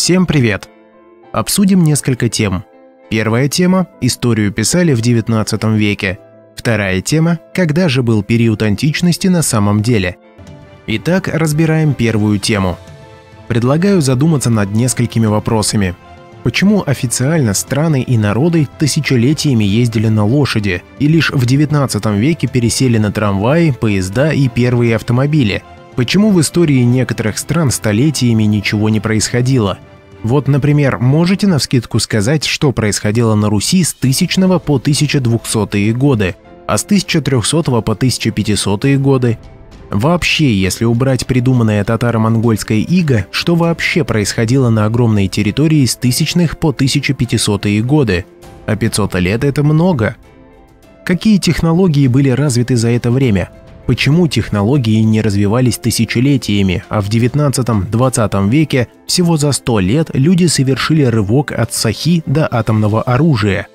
Всем привет! Обсудим несколько тем. Первая тема – историю писали в 19 веке. Вторая тема – когда же был период античности на самом деле. Итак, разбираем первую тему. Предлагаю задуматься над несколькими вопросами. Почему официально страны и народы тысячелетиями ездили на лошади и лишь в 19 веке пересели на трамваи, поезда и первые автомобили? Почему в истории некоторых стран столетиями ничего не происходило? Вот, например, можете навскидку сказать, что происходило на Руси с 1000 по 1200 годы, а с 1300 по 1500 годы? Вообще, если убрать придуманное татаро-монгольское иго, что вообще происходило на огромной территории с 1000 по 1500 годы? А 500 лет – это много. Какие технологии были развиты за это время? Почему технологии не развивались тысячелетиями, а в 19-20 веке всего за 100 лет люди совершили рывок от сахи до атомного оружия?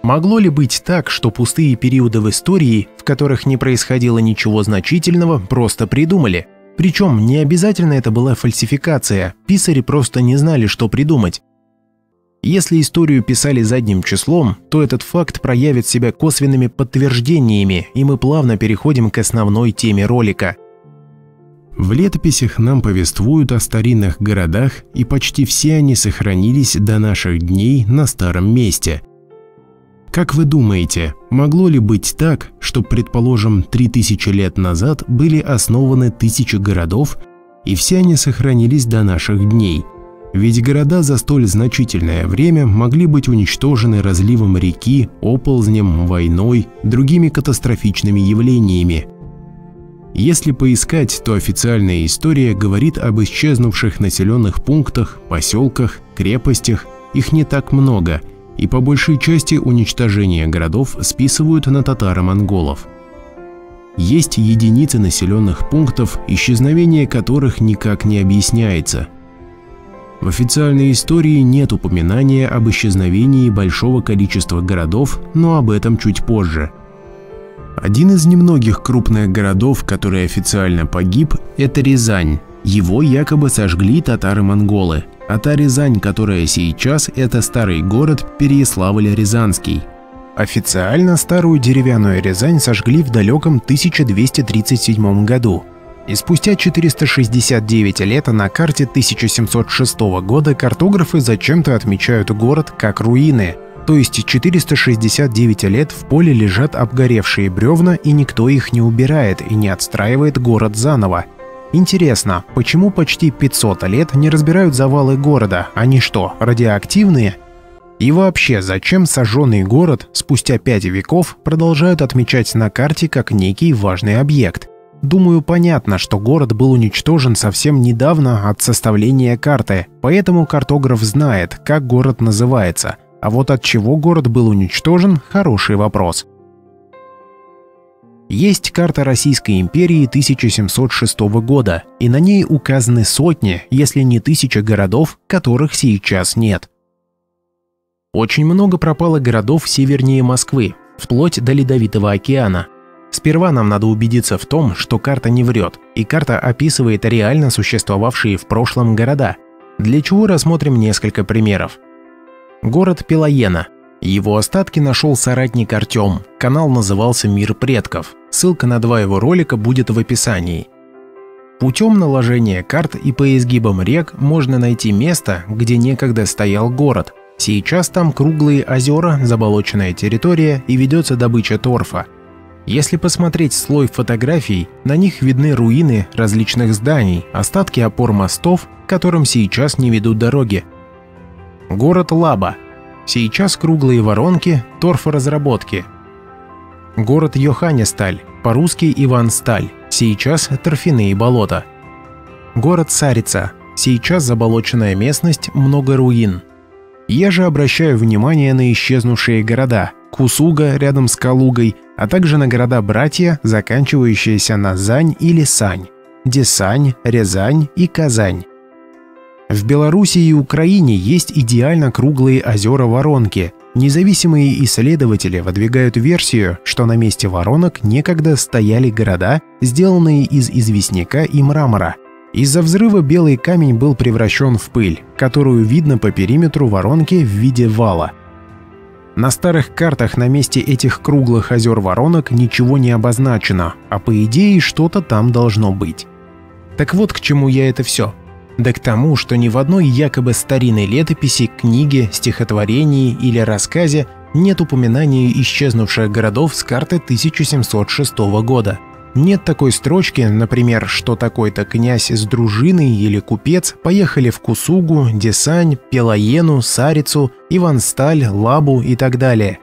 Могло ли быть так, что пустые периоды в истории, в которых не происходило ничего значительного, просто придумали? Причем не обязательно это была фальсификация, писари просто не знали, что придумать. Если историю писали задним числом, то этот факт проявит себя косвенными подтверждениями, и мы плавно переходим к основной теме ролика. В летописях нам повествуют о старинных городах, и почти все они сохранились до наших дней на старом месте. Как вы думаете, могло ли быть так, что, предположим, 3000 лет назад были основаны 1000 городов, и все они сохранились до наших дней? Ведь города за столь значительное время могли быть уничтожены разливом реки, оползнем, войной, другими катастрофичными явлениями. Если поискать, то официальная история говорит об исчезнувших населенных пунктах, поселках, крепостях, их не так много, и по большей части уничтожение городов списывают на татаро-монголов. Есть единицы населенных пунктов, исчезновение которых никак не объясняется. В официальной истории нет упоминания об исчезновении большого количества городов, но об этом чуть позже. Один из немногих крупных городов, который официально погиб, это Рязань. Его якобы сожгли татары-монголы. А та Рязань, которая сейчас, это старый город Переяславль-Рязанский. Официально старую деревянную Рязань сожгли в далеком 1237 году. И спустя 469 лет на карте 1706 года картографы зачем-то отмечают город как руины. То есть 469 лет в поле лежат обгоревшие бревна, и никто их не убирает и не отстраивает город заново. Интересно, почему почти 500 лет не разбирают завалы города? Они что, радиоактивные? И вообще, зачем сожженный город спустя 5 веков продолжают отмечать на карте как некий важный объект? Думаю, понятно, что город был уничтожен совсем недавно от составления карты, поэтому картограф знает, как город называется. А вот от чего город был уничтожен – хороший вопрос. Есть карта Российской империи 1706 года, и на ней указаны сотни, если не тысячи городов, которых сейчас нет. Очень много пропало городов севернее Москвы, вплоть до Ледовитого океана. Сперва нам надо убедиться в том, что карта не врет, и карта описывает реально существовавшие в прошлом города, для чего рассмотрим несколько примеров. Город Пелоена. Его остатки нашел соратник Артем, канал назывался «Мир предков», ссылка на 2 его ролика будет в описании. Путем наложения карт и по изгибам рек можно найти место, где некогда стоял город. Сейчас там круглые озера, заболоченная территория и ведется добыча торфа. Если посмотреть слой фотографий, на них видны руины различных зданий, остатки опор мостов, к которым сейчас не ведут дороги. Город Лаба. Сейчас круглые воронки, торфоразработки. Город Йоханнесталь, по-русски Ивансталь, сейчас торфяные болота. Город Сарица. Сейчас заболоченная местность, много руин. Я же обращаю внимание на исчезнувшие города – Кусуга рядом с Калугой, а также на города-братья, заканчивающиеся на Зань или Сань, Десань, Рязань и Казань. В Беларуси и Украине есть идеально круглые озера-воронки. Независимые исследователи выдвигают версию, что на месте воронок некогда стояли города, сделанные из известняка и мрамора. Из-за взрыва белый камень был превращен в пыль, которую видно по периметру воронки в виде вала. На старых картах на месте этих круглых озер воронок ничего не обозначено, а по идее что-то там должно быть. Так вот к чему я это все. Да к тому, что ни в одной якобы старинной летописи, книге, стихотворении или рассказе нет упоминания исчезнувших городов с карты 1706 года. Нет такой строчки, например, что такой-то князь с дружиной или купец поехали в Кусугу, Десань, Пелоену, Сарицу, Ивансталь, Лабу и так далее.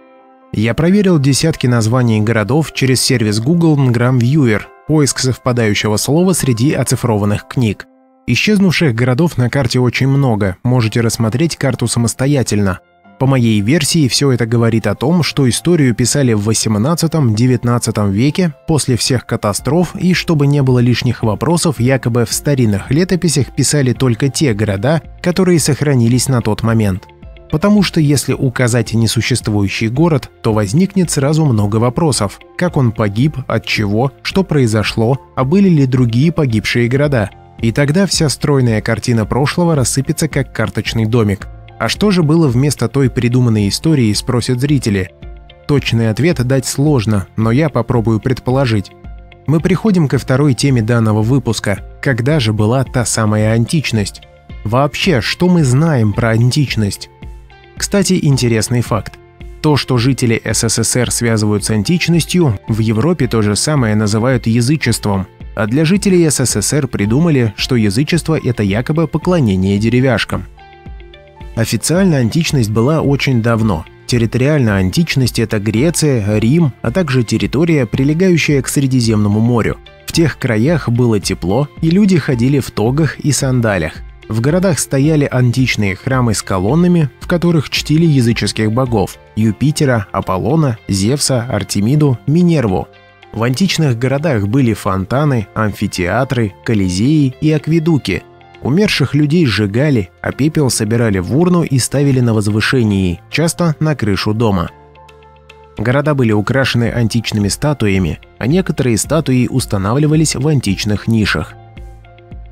Я проверил десятки названий городов через сервис Google Ngram Viewer, поиск совпадающего слова среди оцифрованных книг. Исчезнувших городов на карте очень много, можете рассмотреть карту самостоятельно. По моей версии, все это говорит о том, что историю писали в 18-19 веке, после всех катастроф, и чтобы не было лишних вопросов, якобы в старинных летописях писали только те города, которые сохранились на тот момент. Потому что если указать несуществующий город, то возникнет сразу много вопросов. Как он погиб, от чего, что произошло, а были ли другие погибшие города? И тогда вся стройная картина прошлого рассыпется как карточный домик. А что же было вместо той придуманной истории, спросят зрители? Точный ответ дать сложно, но я попробую предположить. Мы приходим ко второй теме данного выпуска. Когда же была та самая античность? Вообще, что мы знаем про античность? Кстати, интересный факт. То, что жители СССР связывают с античностью, в Европе то же самое называют язычеством. А для жителей СССР придумали, что язычество – это якобы поклонение деревяшкам. Официально античность была очень давно. Территориально античность – это Греция, Рим, а также территория, прилегающая к Средиземному морю. В тех краях было тепло, и люди ходили в тогах и сандалях. В городах стояли античные храмы с колоннами, в которых чтили языческих богов – Юпитера, Аполлона, Зевса, Артемиду, Минерву. В античных городах были фонтаны, амфитеатры, колизеи и акведуки. Умерших людей сжигали, а пепел собирали в урну и ставили на возвышении, часто на крышу дома. Города были украшены античными статуями, а некоторые статуи устанавливались в античных нишах.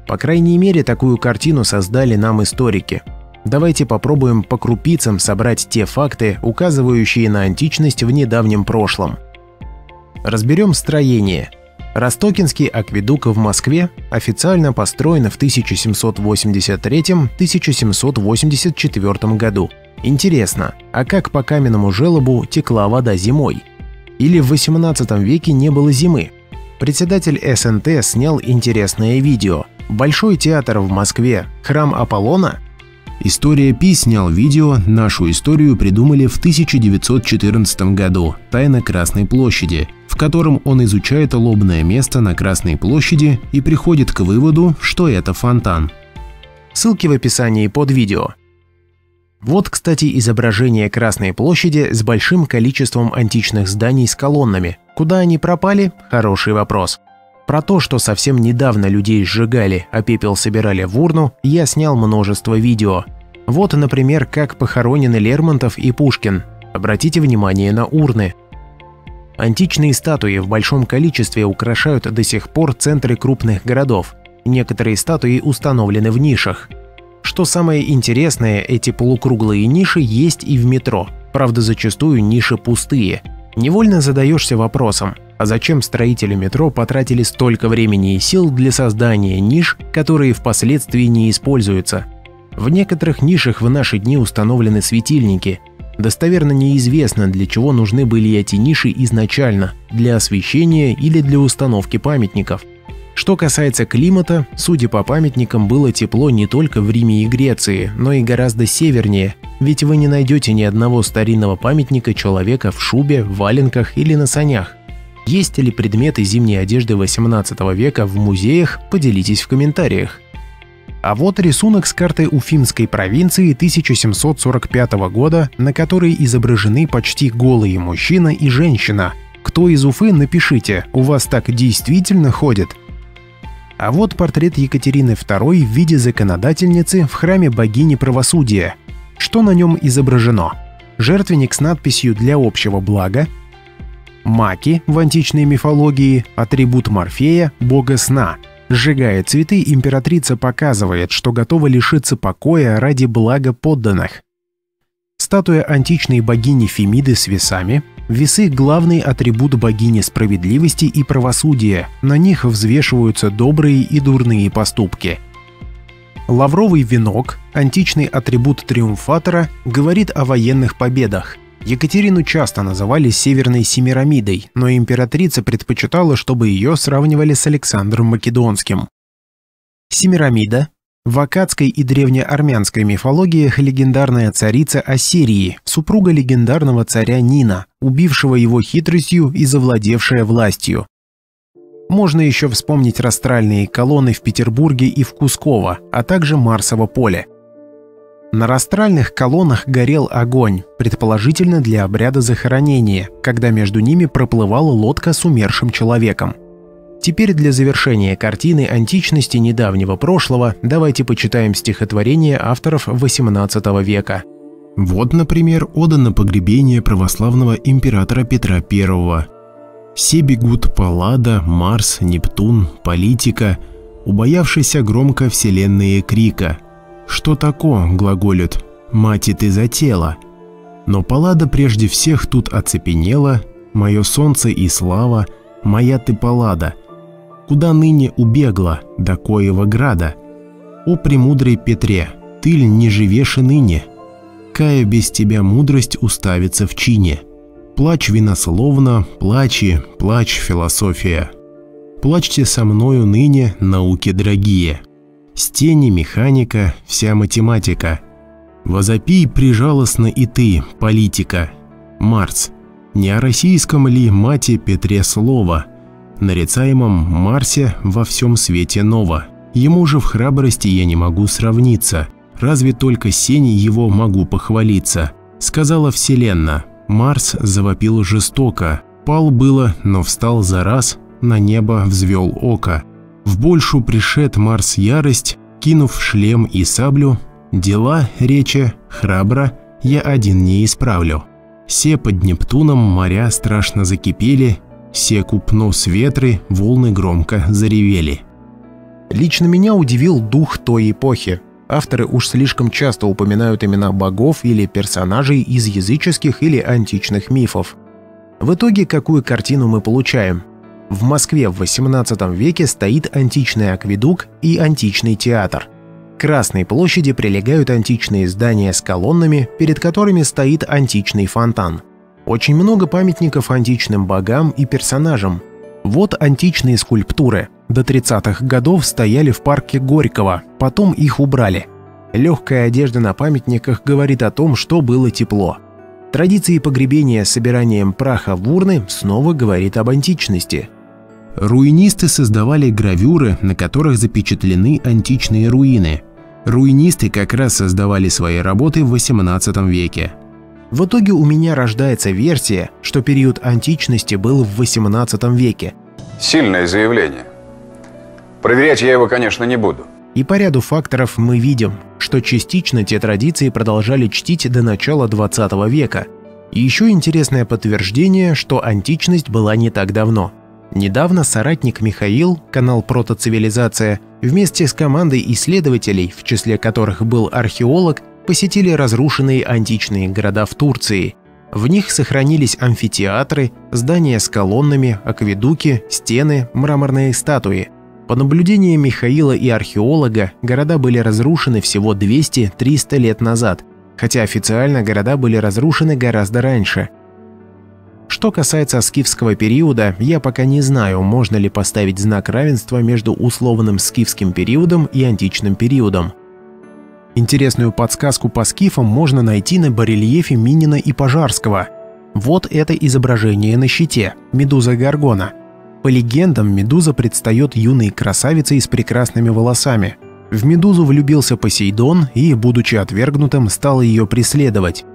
По крайней мере, такую картину создали нам историки. Давайте попробуем по крупицам собрать те факты, указывающие на античность в недавнем прошлом. Разберем строение. Ростокинский акведук в Москве официально построен в 1783-1784 году. Интересно, а как по каменному желобу текла вода зимой? Или в 18 веке не было зимы? Председатель СНТ снял интересное видео. Большой театр в Москве, храм Аполлона? История Пи снял видео «Нашу историю придумали в 1914 году. Тайна Красной площади», в котором он изучает лобное место на Красной площади и приходит к выводу, что это фонтан. Ссылки в описании под видео. Вот, кстати, изображение Красной площади с большим количеством античных зданий с колоннами. Куда они пропали? Хороший вопрос. Про то, что совсем недавно людей сжигали, а пепел собирали в урну, я снял множество видео. Вот, например, как похоронены Лермонтов и Пушкин. Обратите внимание на урны. Античные статуи в большом количестве украшают до сих пор центры крупных городов. Некоторые статуи установлены в нишах. Что самое интересное, эти полукруглые ниши есть и в метро. Правда, зачастую ниши пустые. Невольно задаешься вопросом, а зачем строители метро потратили столько времени и сил для создания ниш, которые впоследствии не используются? В некоторых нишах в наши дни установлены светильники. Достоверно неизвестно, для чего нужны были эти ниши изначально – для освещения или для установки памятников. Что касается климата, судя по памятникам, было тепло не только в Риме и Греции, но и гораздо севернее, ведь вы не найдете ни одного старинного памятника человека в шубе, в валенках или на санях. Есть ли предметы зимней одежды 18 века в музеях, поделитесь в комментариях. А вот рисунок с карты Уфимской провинции 1745 года, на которой изображены почти голые мужчина и женщина. Кто из Уфы, напишите, у вас так действительно ходит? А вот портрет Екатерины II в виде законодательницы в храме богини правосудия. Что на нем изображено? Жертвенник с надписью «Для общего блага», маки в античной мифологии, атрибут Морфея, бога сна, Сжигая цветы, императрица показывает, что готова лишиться покоя ради блага подданных. Статуя античной богини Фемиды с весами. Весы – главный атрибут богини справедливости и правосудия, на них взвешиваются добрые и дурные поступки. Лавровый венок, античный атрибут триумфатора, говорит о военных победах. Екатерину часто называли Северной Семирамидой, но императрица предпочитала, чтобы ее сравнивали с Александром Македонским. Семирамида. В аккадской и древнеармянской мифологиях легендарная царица Ассирии, супруга легендарного царя Нина, убившего его хитростью и завладевшая властью. Можно еще вспомнить растральные колонны в Петербурге и в Кусково, а также Марсово поле. На растральных колоннах горел огонь, предположительно для обряда захоронения, когда между ними проплывала лодка с умершим человеком. Теперь для завершения картины античности недавнего прошлого давайте почитаем стихотворения авторов XVIII века. Вот, например, ода на погребение православного императора Петра I. «Се бегут Паллада, Марс, Нептун, политика, убоявшийся громко вселенные крика. Что тако, глаголют, мати ты за тело? Но Паллада прежде всех тут оцепенела, мое солнце и слава, моя ты Паллада. Куда ныне убегла, до коего града? О премудрый Петре, ты ль не живешь и ныне? Кая без тебя мудрость уставится в чине. Плачь винословно, плачи, плачь, философия. Плачьте со мною ныне, науки дорогие. Стени, механика, вся математика. Возопий прижалостно и ты, политика. Марс, не о российском ли мате Петре слово? Нарицаемом Марсе во всем свете ново. Ему же в храбрости я не могу сравниться, разве только сеней его могу похвалиться. Сказала вселенна, Марс завопил жестоко, пал было, но встал за раз, на небо взвел око. В большую пришед Марс ярость, кинув шлем и саблю, дела, речи, храбро, я один не исправлю. Се под Нептуном моря страшно закипели, все купно с ветры, волны громко заревели. Лично меня удивил дух той эпохи. Авторы уж слишком часто упоминают имена богов или персонажей из языческих или античных мифов. В итоге какую картину мы получаем? В Москве в XVIII веке стоит античный акведук и античный театр. К Красной площади прилегают античные здания с колоннами, перед которыми стоит античный фонтан. Очень много памятников античным богам и персонажам. Вот античные скульптуры. До 30-х годов стояли в парке Горького, потом их убрали. Легкая одежда на памятниках говорит о том, что было тепло. Традиции погребения с собиранием праха в урны снова говорит об античности. Руинисты создавали гравюры, на которых запечатлены античные руины. Руинисты как раз создавали свои работы в XVIII веке. В итоге у меня рождается версия, что период античности был в XVIII веке. Сильное заявление. Проверять я его, конечно, не буду. И по ряду факторов мы видим, что частично те традиции продолжали чтить до начала XX века. И еще интересное подтверждение, что античность была не так давно. Недавно соратник Михаил, канал «Протоцивилизация», вместе с командой исследователей, в числе которых был археолог, посетили разрушенные античные города в Турции. В них сохранились амфитеатры, здания с колоннами, акведуки, стены, мраморные статуи. По наблюдениям Михаила и археолога, города были разрушены всего 200-300 лет назад, хотя официально города были разрушены гораздо раньше. Что касается скифского периода, я пока не знаю, можно ли поставить знак равенства между условным скифским периодом и античным периодом. Интересную подсказку по скифам можно найти на барельефе Минина и Пожарского. Вот это изображение на щите – Медуза Горгона. По легендам, Медуза предстает юной красавицей с прекрасными волосами. В Медузу влюбился Посейдон и, будучи отвергнутым, стал ее преследовать.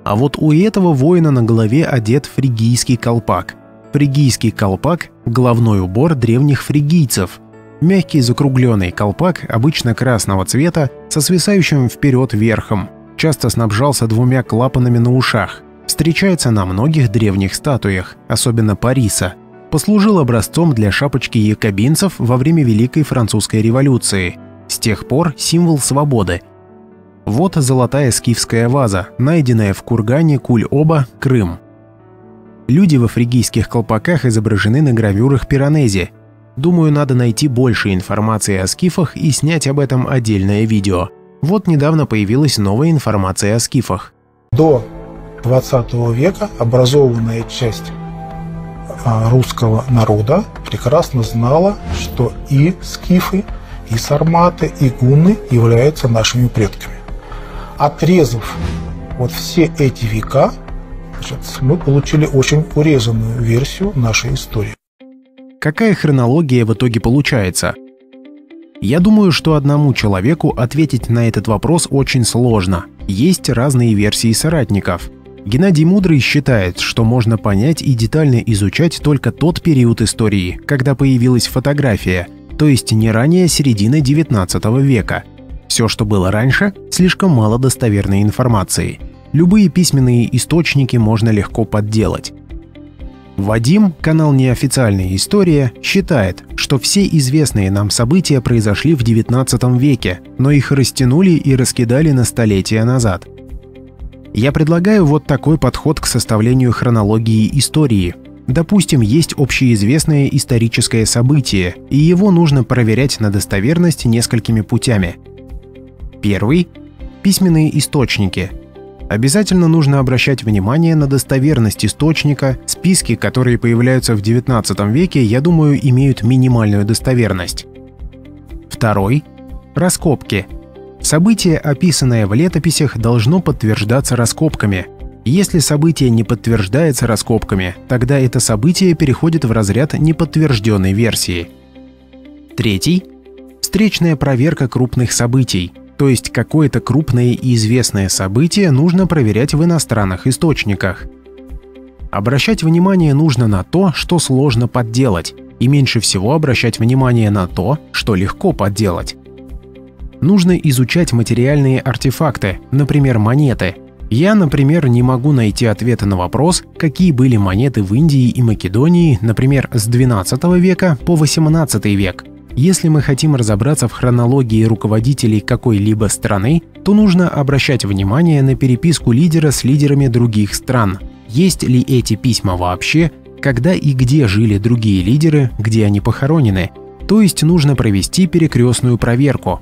А вот у этого воина на голове одет фригийский колпак. Фригийский колпак – головной убор древних фригийцев. Мягкий закругленный колпак, обычно красного цвета, со свисающим вперед верхом, часто снабжался двумя клапанами на ушах. Встречается на многих древних статуях, особенно Париса. послужил образцом для шапочки якобинцев во время Великой Французской революции. С тех пор символ свободы. Вот золотая скифская ваза, найденная в кургане Куль-Оба, Крым. Люди во фригийских колпаках изображены на гравюрах Пиранези. Думаю, надо найти больше информации о скифах и снять об этом отдельное видео. Вот недавно появилась новая информация о скифах. До 20 века образованная часть русского народа прекрасно знала, что и скифы, и сарматы, и гунны являются нашими предками. Отрезав вот все эти века, мы получили очень урезанную версию нашей истории. Какая хронология в итоге получается? Я думаю, что одному человеку ответить на этот вопрос очень сложно. Есть разные версии соратников. Геннадий Мудрый считает, что можно понять и детально изучать только тот период истории, когда появилась фотография, то есть не ранее середины XIX века. Все, что было раньше, слишком мало достоверной информации. Любые письменные источники можно легко подделать. Вадим, канал «Неофициальная история», считает, что все известные нам события произошли в XIX веке, но их растянули и раскидали на столетия назад. Я предлагаю вот такой подход к составлению хронологии истории. Допустим, есть общеизвестное историческое событие, и его нужно проверять на достоверность несколькими путями. Первый – письменные источники. Обязательно нужно обращать внимание на достоверность источника. Списки, которые появляются в XIX веке, я думаю, имеют минимальную достоверность. Второй – раскопки. Событие, описанное в летописях, должно подтверждаться раскопками. Если событие не подтверждается раскопками, тогда это событие переходит в разряд неподтвержденной версии. Третий – встречная проверка крупных событий. То есть какое-то крупное и известное событие нужно проверять в иностранных источниках. Обращать внимание нужно на то, что сложно подделать, и меньше всего обращать внимание на то, что легко подделать. Нужно изучать материальные артефакты, например, монеты. Я, например, не могу найти ответа на вопрос, какие были монеты в Индии и Македонии, например, с XII века по XVIII век. Если мы хотим разобраться в хронологии руководителей какой-либо страны, то нужно обращать внимание на переписку лидера с лидерами других стран. Есть ли эти письма вообще, когда и где жили другие лидеры, где они похоронены. То есть нужно провести перекрестную проверку.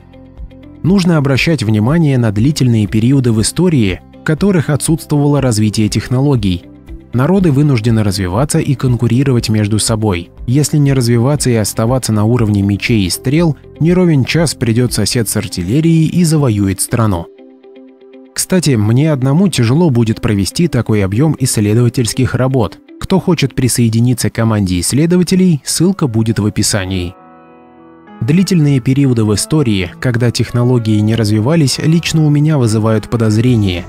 Нужно обращать внимание на длительные периоды в истории, в которых отсутствовало развитие технологий. Народы вынуждены развиваться и конкурировать между собой. Если не развиваться и оставаться на уровне мечей и стрел, не ровен час придет сосед с артиллерией и завоюет страну. Кстати, мне одному тяжело будет провести такой объем исследовательских работ. Кто хочет присоединиться к команде исследователей, ссылка будет в описании. Длительные периоды в истории, когда технологии не развивались, лично у меня вызывают подозрения.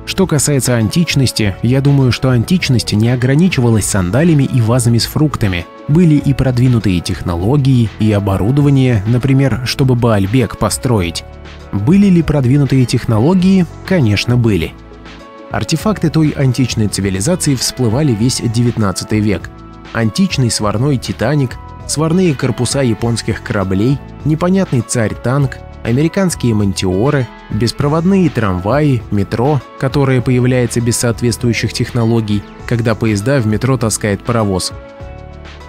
Что касается античности, я думаю, что античность не ограничивалась сандалями и вазами с фруктами. Были и продвинутые технологии, и оборудование, например, чтобы Баальбек построить. Были ли продвинутые технологии? Конечно, были. Артефакты той античной цивилизации всплывали весь XIX век. Античный сварной «Титаник», сварные корпуса японских кораблей, непонятный царь-танк, американские «Монтиоры», беспроводные трамваи, метро, которое появляется без соответствующих технологий, когда поезда в метро таскает паровоз.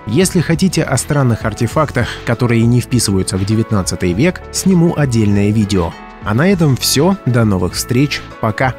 Если хотите о странных артефактах, которые не вписываются в XIX век, сниму отдельное видео. А на этом все, до новых встреч, пока!